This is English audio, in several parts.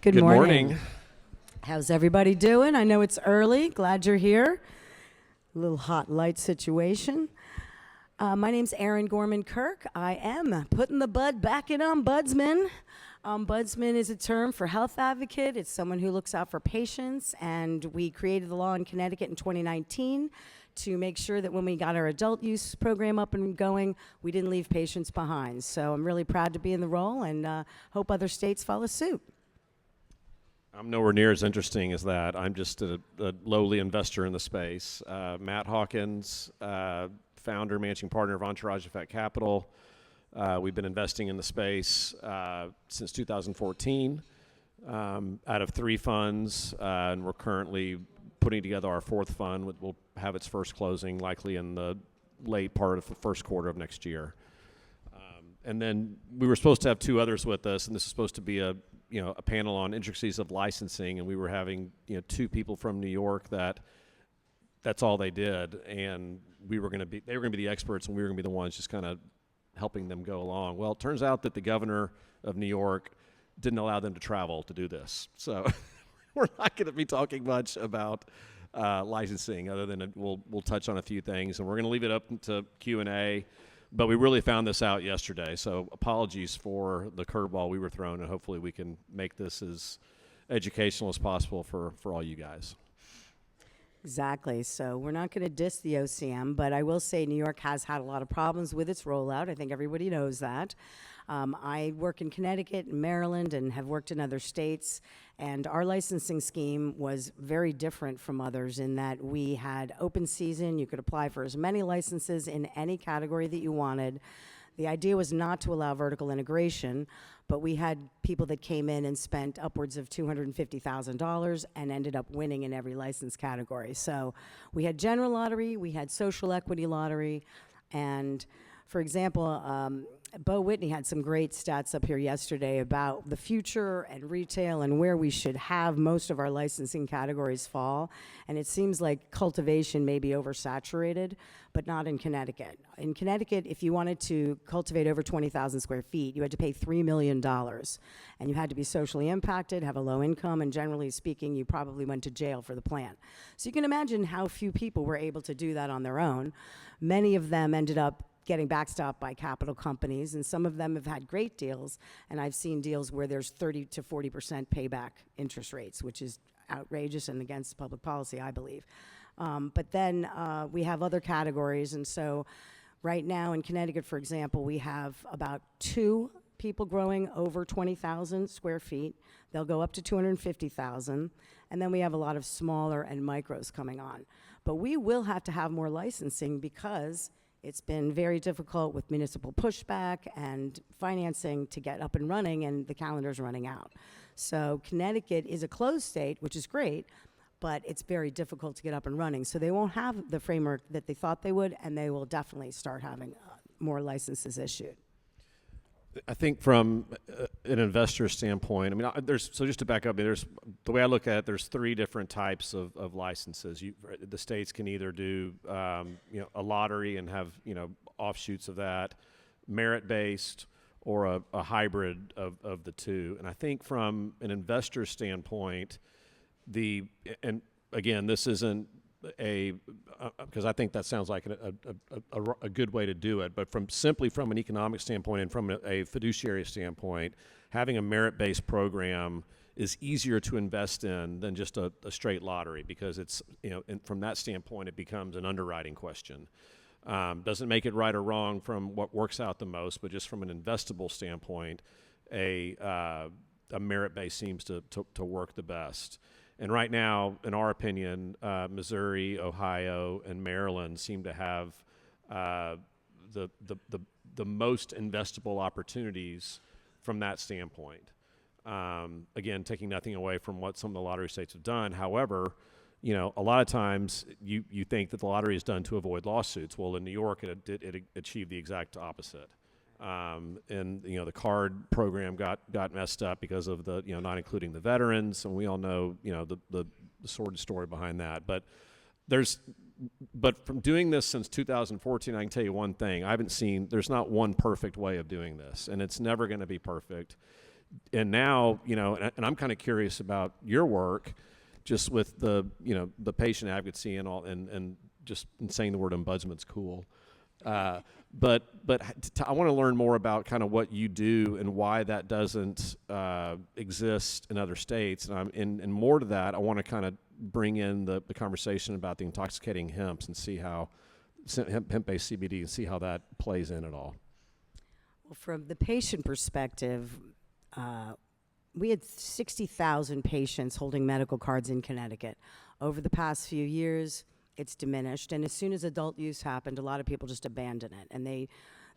Good Good morning. morning. How's everybody doing? I know it's early. Glad you're here. A little hot light situation. My name's Erin Gorman Kirk. I am putting the bud back in ombudsman. Ombudsman is a term for health advocate. It's someone who looks out for patients, and we created the law in Connecticut in 2019 to make sure that when we got our adult use program up and going, we didn't leave patients behind. So I'm really proud to be in the role and hope other states follow suit. I'm nowhere near as interesting as that. I'm just a lowly investor in the space. Matt Hawkins, founder, managing partner of Entourage Effect Capital. We've been investing in the space since 2014 out of 3 funds, and we're currently putting together our 4th fund. We'll have its first closing likely in the late part of the first quarter of next year. And then we were supposed to have 2 others with us, and this is supposed to be a panel on intricacies of licensing, and we were having 2 people from New York that's all they did, and they were going to be the experts, and we were going to be the ones just kind of helping them go along. Well, it turns out that the governor of New York didn't allow them to travel to do this, so we're not going to be talking much about licensing, other than we'll touch on a few things, and we're going to leave it up to Q&A. But we really found this out yesterday, so apologies for the curveball we were thrown, and hopefully we can make this as educational as possible for all you guys. Exactly. So we're not going to diss the OCM, but I will say New York has had a lot of problems with its rollout. I think everybody knows that. I work in Connecticut and Maryland and have worked in other states, and our licensing scheme was very different from others in that we had open season. You could apply for as many licenses in any category that you wanted. The idea was not to allow vertical integration, but we had people that came in and spent upwards of $250,000 and ended up winning in every license category. So we had general lottery, we had social equity lottery, and for example, Bo Whitney had some great stats up here yesterday about the future and retail and where we should have most of our licensing categories fall. And it seems like cultivation may be oversaturated, but not in Connecticut. In Connecticut, if you wanted to cultivate over 20,000 square feet, you had to pay $3 million. And you had to be socially impacted, have a low income, and generally speaking, you probably went to jail for the plant. So you can imagine how few people were able to do that on their own. Many of them ended up getting backstopped by capital companies, and some of them have had great deals, and I've seen deals where there's 30 to 40% payback interest rates, which is outrageous and against public policy, I believe. But then we have other categories, and so right now in Connecticut, for example, we have about 2 people growing over 20,000 square feet. They'll go up to 250,000, and then we have a lot of smaller and micros coming on. But we will have to have more licensing because it's been very difficult with municipal pushback and financing to get up and running, and the calendar's running out. So Connecticut is a closed state, which is great, but it's very difficult to get up and running. So they won't have the framework that they thought they would, and they will definitely start having more licenses issued. I think from an investor standpoint, so just to back up, there's the way I look at it, there's 3 different types of licenses. The states can either do a lottery and have offshoots of that, merit-based, or a hybrid of the 2. And I think from an investor standpoint, and again, this isn't because I think that sounds like a good way to do it, but simply from an economic standpoint and from a fiduciary standpoint, having a merit-based program is easier to invest in than just a straight lottery, because it's and from that standpoint it becomes an underwriting question. Doesn't make it right or wrong from what works out the most, but just from an investable standpoint, a merit-based seems to work the best. And right now, in our opinion, Missouri, Ohio, and Maryland seem to have the most investable opportunities from that standpoint. Again, taking nothing away from what some of the lottery states have done. However, a lot of times you think that the lottery is done to avoid lawsuits. Well, in New York, it achieved the exact opposite. And the card program got messed up because of the not including the veterans, and we all know the sordid story behind that. But from doing this since 2014, I can tell you one thing: there's not one perfect way of doing this, and it's never going to be perfect. And now, and I'm kind of curious about your work, just with the patient advocacy and all, and just saying the word ombudsman's cool. But I want to learn more about kind of what you do and why that doesn't exist in other states. And more to that, I want to kind of bring in the conversation about the intoxicating hemps and see how hemp-based CBD and see how that plays in at all. Well, from the patient perspective, we had 60,000 patients holding medical cards in Connecticut. Over the past few years, it's diminished, and as soon as adult use happened, a lot of people just abandon it. And the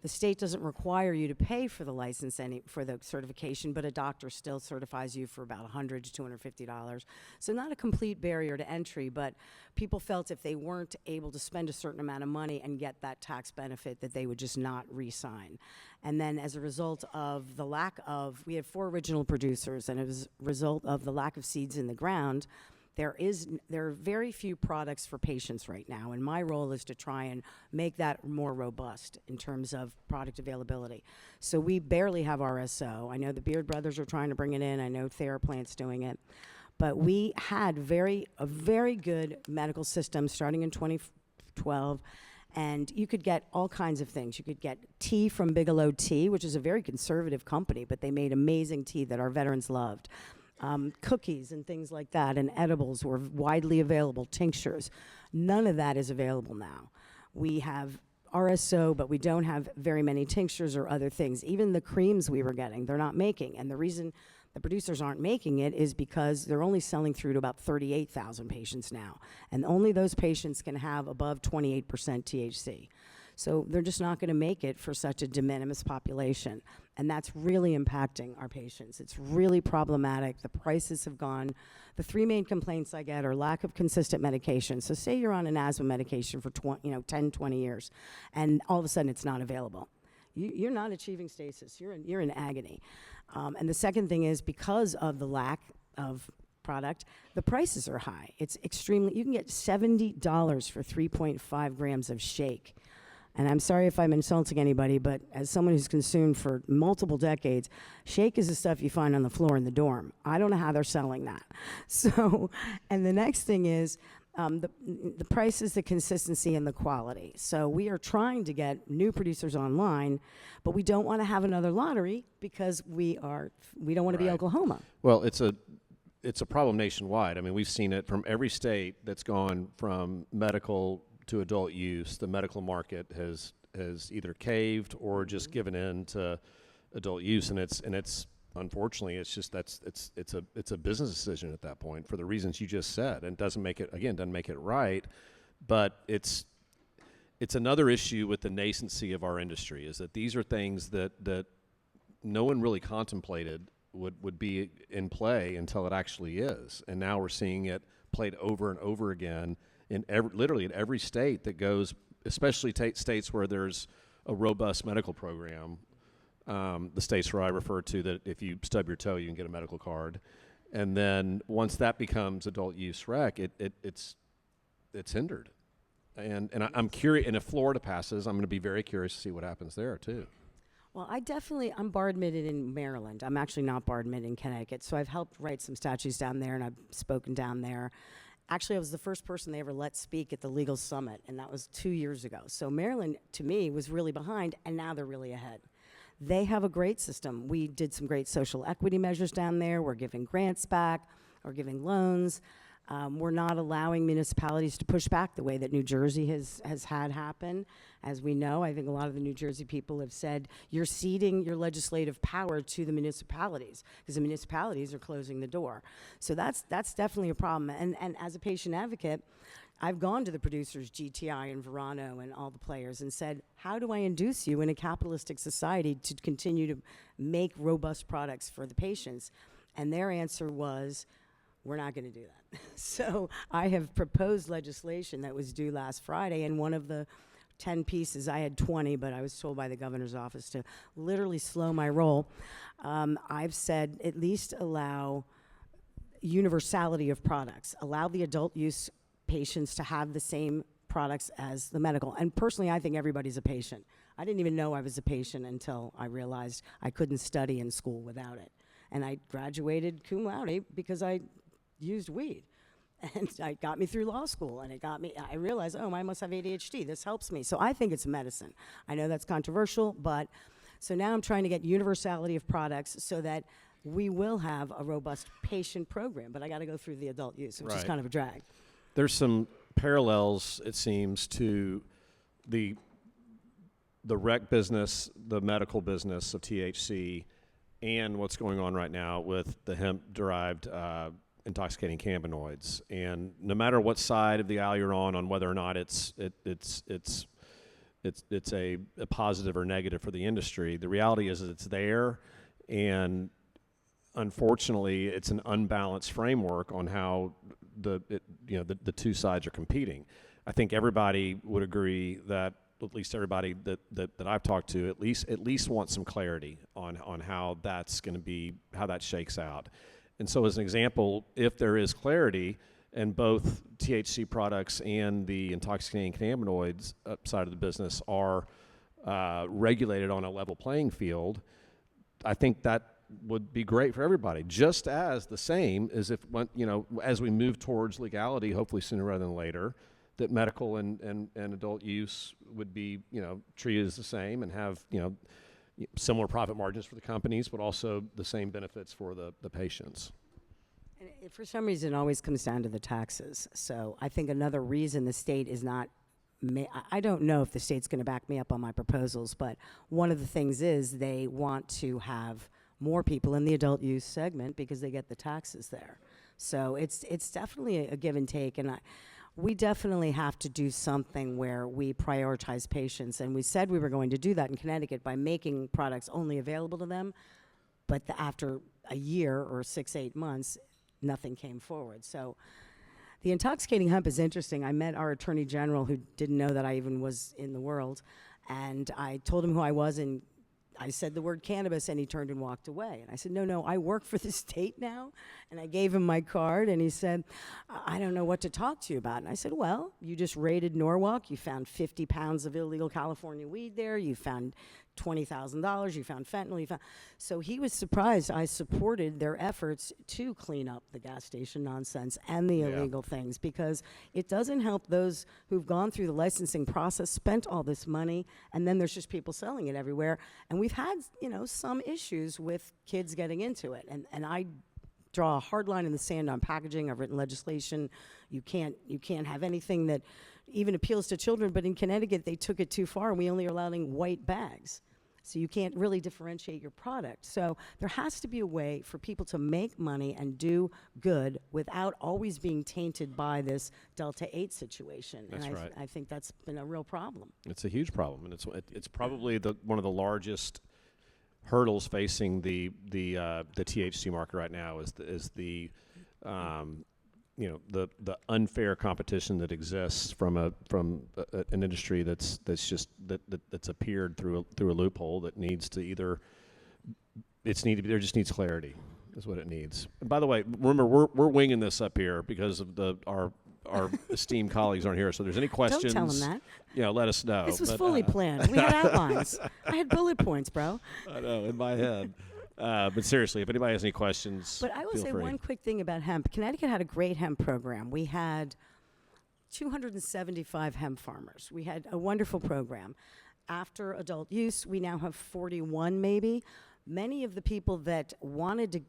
state doesn't require you to pay for the license for the certification, but a doctor still certifies you for about $100 to $250. So not a complete barrier to entry, but people felt if they weren't able to spend a certain amount of money and get that tax benefit, that they would just not re-sign. And then as a result of the lack of, we had 4 original producers, and as a result of the lack of seeds in the ground, there are very few products for patients right now, and my role is to try and make that more robust in terms of product availability. So we barely have RSO. I know the Beard Brothers are trying to bring it in. I know TheraPlant's doing it. But we had a very good medical system starting in 2012, and you could get all kinds of things. You could get tea from Bigelow Tea, which is a very conservative company, but they made amazing tea that our veterans loved. Cookies and things like that, and edibles were widely available, tinctures. None of that is available now. We have RSO, but we don't have very many tinctures or other things. Even the creams we were getting, they're not making. And the reason the producers aren't making it is because they're only selling through to about 38,000 patients now. And only those patients can have above 28% THC. So they're just not going to make it for such a de minimis population. And that's really impacting our patients. It's really problematic. The prices have gone. The 3 main complaints I get are lack of consistent medication. So say you're on an asthma medication for 10, 20 years, and all of a sudden it's not available. You're not achieving stasis. You're in agony. And the second thing is, because of the lack of product, the prices are high. It's extremely, you can get $70 for 3.5 grams of shake. And I'm sorry if I'm insulting anybody, but as someone who's consumed for multiple decades, shake is the stuff you find on the floor in the dorm. I don't know how they're selling that. So, and the next thing is the prices, the consistency, and the quality. So we are trying to get new producers online, but we don't want to have another lottery because we don't want to be Oklahoma. Well, it's a problem nationwide. I mean, we've seen it from every state that's gone from medical to adult use. The medical market has either caved or just given in to adult use, and it's unfortunately it's a business decision at that point for the reasons you just said, and doesn't make it right. But it's another issue with the nascency of our industry, is that these are things that no one really contemplated would be in play until it actually is, and now we're seeing it played over and over again literally in every state that goes, especially states where there's a robust medical program. The states where I refer to, that if you stub your toe, you can get a medical card. And then once that becomes adult use rec, it's hindered. And I'm curious, and if Florida passes, I'm going to be very curious to see what happens there too. Well, I'm bar admitted in Maryland. I'm actually not bar admitted in Connecticut. So I've helped write some statutes down there, and I've spoken down there. Actually, I was the first person they ever let speak at the Legal Summit, and that was 2 years ago. So Maryland, to me, was really behind, and now they're really ahead. They have a great system. We did some great social equity measures down there. We're giving grants back, or giving loans. We're not allowing municipalities to push back the way that New Jersey has had happen. As we know, I think a lot of the New Jersey people have said, you're ceding your legislative power to the municipalities, because the municipalities are closing the door. So that's definitely a problem. And as a patient advocate, I've gone to the producers, GTI and Verano and all the players, and said, how do I induce you in a capitalistic society to continue to make robust products for the patients? And their answer was, we're not going to do that. So I have proposed legislation that was due last Friday, and one of the 10 pieces, I had 20, but I was told by the governor's office to literally slow my roll. I've said at least allow universality of products, allow the adult use patients to have the same products as the medical. And personally, I think everybody's a patient. I didn't even know I was a patient until I realized I couldn't study in school without it. and I graduated cum laude because I used weed. And it got me through law school, and I realized, oh, I must have ADHD. This helps me. So I think it's medicine. I know that's controversial, but so now I'm trying to get universality of products so that we will have a robust patient program, but I got to go through the adult use, which is Right. kind of a drag. There's some parallels, it seems, to the rec business, the medical business of THC, and what's going on right now with the hemp-derived intoxicating cannabinoids. And no matter what side of the aisle you're on whether or not it's a positive or negative for the industry, the reality is that it's there, and unfortunately, it's an unbalanced framework on how the two sides are competing. I think everybody would agree that, at least everybody that I've talked to, at least wants some clarity on how that's going to be, how that shakes out. And so, as an example, if there is clarity and both THC products and the intoxicating cannabinoids side of the business are regulated on a level playing field, I think that would be great for everybody. Just as the same as if, as we move towards legality, hopefully sooner rather than later, that medical and adult use would be, treated as the same and have, similar profit margins for the companies, but also the same benefits for the patients. And for some reason, it always comes down to the taxes. So I think another reason the state is not, I don't know if the state's going to back me up on my proposals, but one of the things is they want to have more people in the adult use segment because they get the taxes there. So it's definitely a give and take, and we definitely have to do something where we prioritize patients, and we said we were going to do that in Connecticut by making products only available to them, but after a year or 6-8 months, nothing came forward. So the intoxicating hemp is interesting. I met our attorney general who didn't know that I even was in the world, and I told him who I was, and I said the word cannabis, and he turned and walked away. And I said, no, I work for the state now. And I gave him my card, and he said, I don't know what to talk to you about. And I said, well, you just raided Norwalk. You found 50 pounds of illegal California weed there. You found $20,000. You found fentanyl. So he was surprised I supported their efforts to clean up the gas station nonsense and the illegal things, because it doesn't help those who've gone through the licensing process, spent all this money, and then there's just people selling it everywhere. And we've had, some issues with kids getting into it. And I draw a hard line in the sand on packaging. I've written legislation. You can't have anything that even appeals to children. But in Connecticut, they took it too far, and we only are allowing white bags. So you can't really differentiate your product. So there has to be a way for people to make money and do good without always being tainted by this Delta 8 situation. That's and right. I think that's been a real problem. It's a huge problem, and it's probably one of the largest hurdles facing the THC market right now is the unfair competition that exists from an industry that's appeared through a loophole that needs to there just needs clarity is what it needs. And by the way, remember we're winging this up here because of our esteemed colleagues aren't here. So if there's any questions, Don't tell them that. Let us know. This was fully planned. We had outlines. I had bullet points, bro. I know, in my head. But seriously, if anybody has any questions, But I will feel say free. one quick thing about hemp. Connecticut had a great hemp program. We had 275 hemp farmers. We had a wonderful program. After adult use, we now have 41 maybe. Many of the people that wanted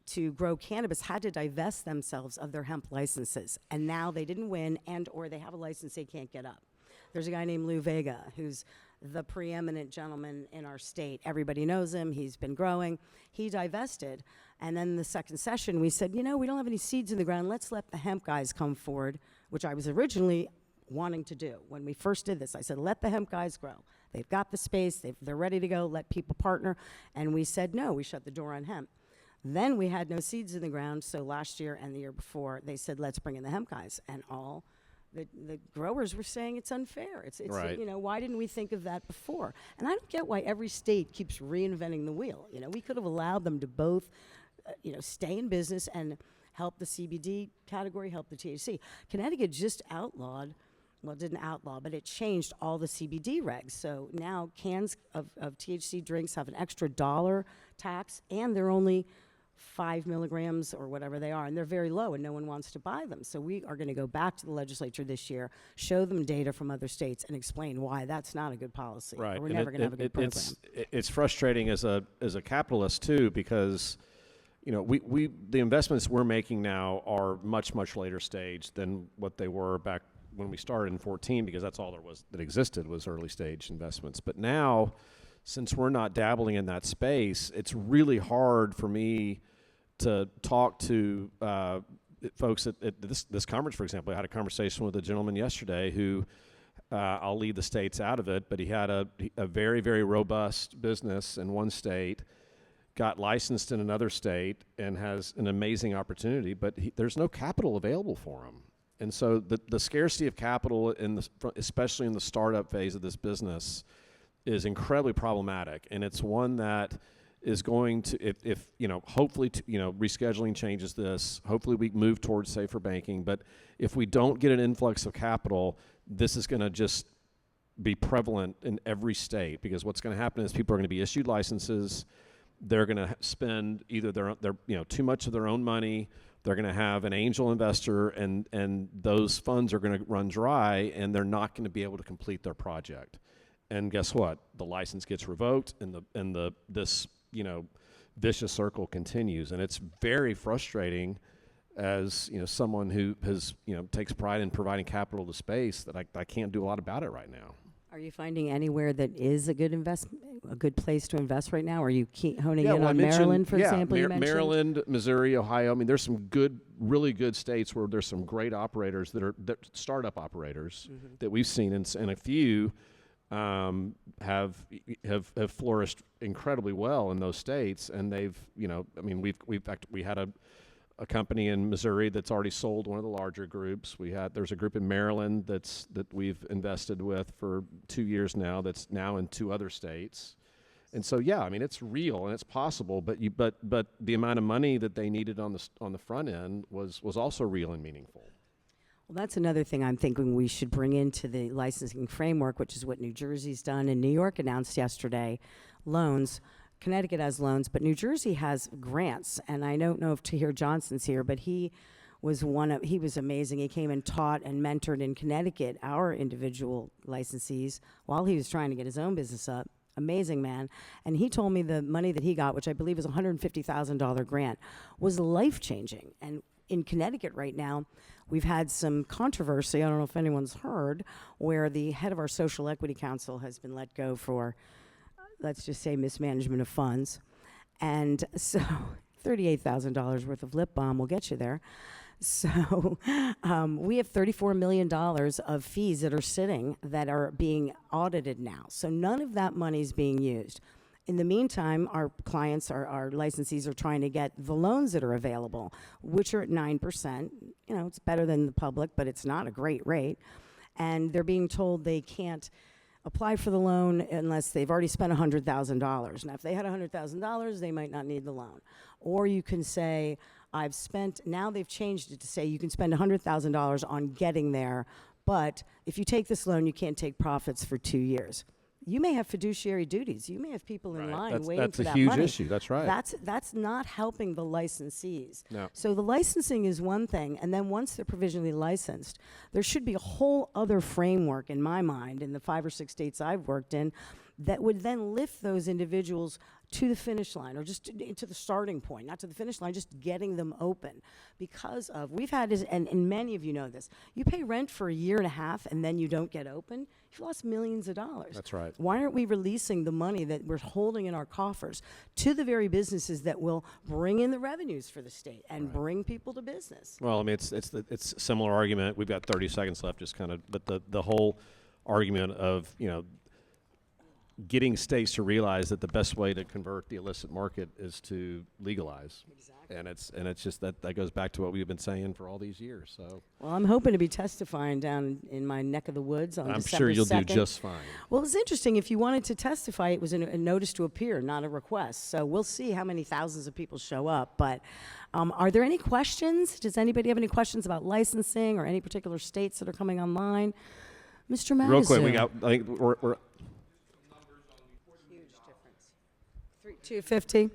to grow cannabis had to divest themselves of their hemp licenses, and now they didn't win, or they have a license they can't get up. There's a guy named Lou Vega who's the preeminent gentleman in our state. Everybody knows him. He's been growing. He divested, and then the second session we said, we don't have any seeds in the ground. Let's let the hemp guys come forward, which I was originally wanting to do. When we first did this, I said, let the hemp guys grow. They've got the space. They're ready to go. Let people partner. And we said no. We shut the door on hemp. Then we had no seeds in the ground, so last year and the year before, they said, let's bring in the hemp guys. And all the growers were saying it's unfair. It's right. Why didn't we think of that before? And I don't get why every state keeps reinventing the wheel. We could have allowed them to both, stay in business and help the CBD category, help the THC. Connecticut just outlawed, well, it didn't outlaw, but it changed all the CBD regs. So now cans of THC drinks have an extra $1 tax, and they're only 5 milligrams or whatever they are, and they're very low, and no one wants to buy them. So we are going to go back to the legislature this year, show them data from other states, and explain why that's not a good policy. Right. Or we're And never going to have a good program. It's frustrating as a capitalist too, because the investments we're making now are much later stage than what they were back when we started in 14, because that's all there was that existed was early stage investments. But now, since we're not dabbling in that space, it's really hard for me to talk to folks at this conference. For example, I had a conversation with a gentleman yesterday who, I'll leave the states out of it, but he had a very, very robust business in one state, got licensed in another state, and has an amazing opportunity, but there's no capital available for him. And so the scarcity of capital, especially in the startup phase of this business, is incredibly problematic. And it's one that is going to, if hopefully, rescheduling changes this, hopefully we move towards safer banking. But if we don't get an influx of capital, this is going to just be prevalent in every state, because what's going to happen is people are going to be issued licenses. They're going to spend either their too much of their own money. They're going to have an angel investor, and those funds are going to run dry, and they're not going to be able to complete their project. And guess what? The license gets revoked, and this vicious circle continues, and it's very frustrating as someone who has takes pride in providing capital to space, that I can't do a lot about it right now. Are you finding anywhere that is a good place to invest right now? Or are you honing in on Maryland, for example? You mentioned Maryland, Missouri, Ohio. I mean, there's some really good states where there's some great operators that startup operators that we've seen, and a few have flourished incredibly well in those states, and they've we had a company in Missouri that's already sold one of the larger groups. There's a group in Maryland that we've invested with for 2 years now, that's now in 2 other states. And so it's real and it's possible, but the amount of money that they needed on the front end was also real and meaningful. Well, that's another thing I'm thinking we should bring into the licensing framework, which is what New Jersey's done, and New York announced yesterday loans. Connecticut has loans, but New Jersey has grants. And I don't know if Tahir Johnson's here, but he was amazing. He came and taught and mentored in Connecticut our individual licensees while he was trying to get his own business up. Amazing man. And he told me the money that he got, which I believe is a $150,000 grant, was life-changing. And in Connecticut right now, we've had some controversy, I don't know if anyone's heard, where the head of our Social Equity Council has been let go for, let's just say, mismanagement of funds. And so $38,000 worth of lip balm will get you there. So we have $34 million of fees that are sitting that are being audited now. So none of that money is being used. In the meantime, our clients, our licensees are trying to get the loans that are available, which are at 9%. It's better than the public, but it's not a great rate. And they're being told they can't apply for the loan unless they've already spent $100,000. Now, if they had $100,000, they might not need the loan. Or you can say, now they've changed it to say you can spend $100,000 on getting there, but if you take this loan, you can't take profits for 2 years. You may have fiduciary duties. You may have people in line waiting for that money. That's a huge issue. That's right. That's not helping the licensees. No. So the licensing is one thing, and then once they're provisionally licensed, there should be a whole other framework in my mind in the 5 or 6 states I've worked in that would then lift those individuals to the finish line, or just to the starting point, not to the finish line, just getting them open. Because we've had, and many of you know this, you pay rent for a year and a half and then you don't get open, you've lost millions of dollars. That's right. Why aren't we releasing the money that we're holding in our coffers to the very businesses that will bring in the revenues for the state and bring people to business? Well, I mean, it's a similar argument. We've got 30 seconds left, but the whole argument of, getting states to realize that the best way to convert the illicit market is to legalize. Exactly. And it's just that goes back to what we've been saying for all these years. So, well, I'm hoping to be testifying down in my neck of the woods on I'm December sure you'll 2nd. do just fine. Well, it's interesting. If you wanted to testify, it was a notice to appear, not a request. So we'll see how many thousands of people show up. But are there any questions? Does anybody have any questions about licensing or any particular states that are coming online? Mr. Madison. Real quick, I think we're 250.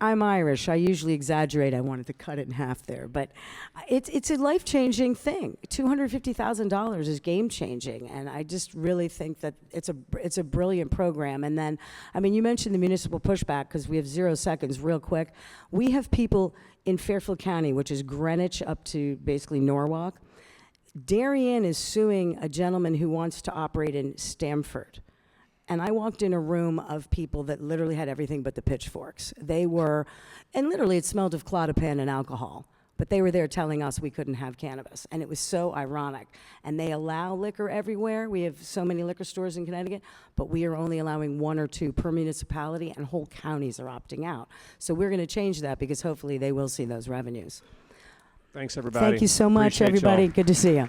I'm Irish. I usually exaggerate. I wanted to cut it in half there, but it's a life-changing thing. $250,000 is game-changing, and I just really think that it's a brilliant program. And then, I mean, you mentioned the municipal pushback because we have 0 seconds. Real quick, we have people in Fairfield County, which is Greenwich up to basically Norwalk. Darien is suing a gentleman who wants to operate in Stamford. And I walked in a room of people that literally had everything but the pitchforks. They were, and literally it smelled of clonazepam and alcohol, but they were there telling us we couldn't have cannabis. And it was so ironic. And they allow liquor everywhere. We have so many liquor stores in Connecticut, but we are only allowing 1 or 2 per municipality, and whole counties are opting out. So we're going to change that because hopefully they will see those revenues. Thanks, everybody. Thank you so much, Appreciate everybody. y'all. Good to see you.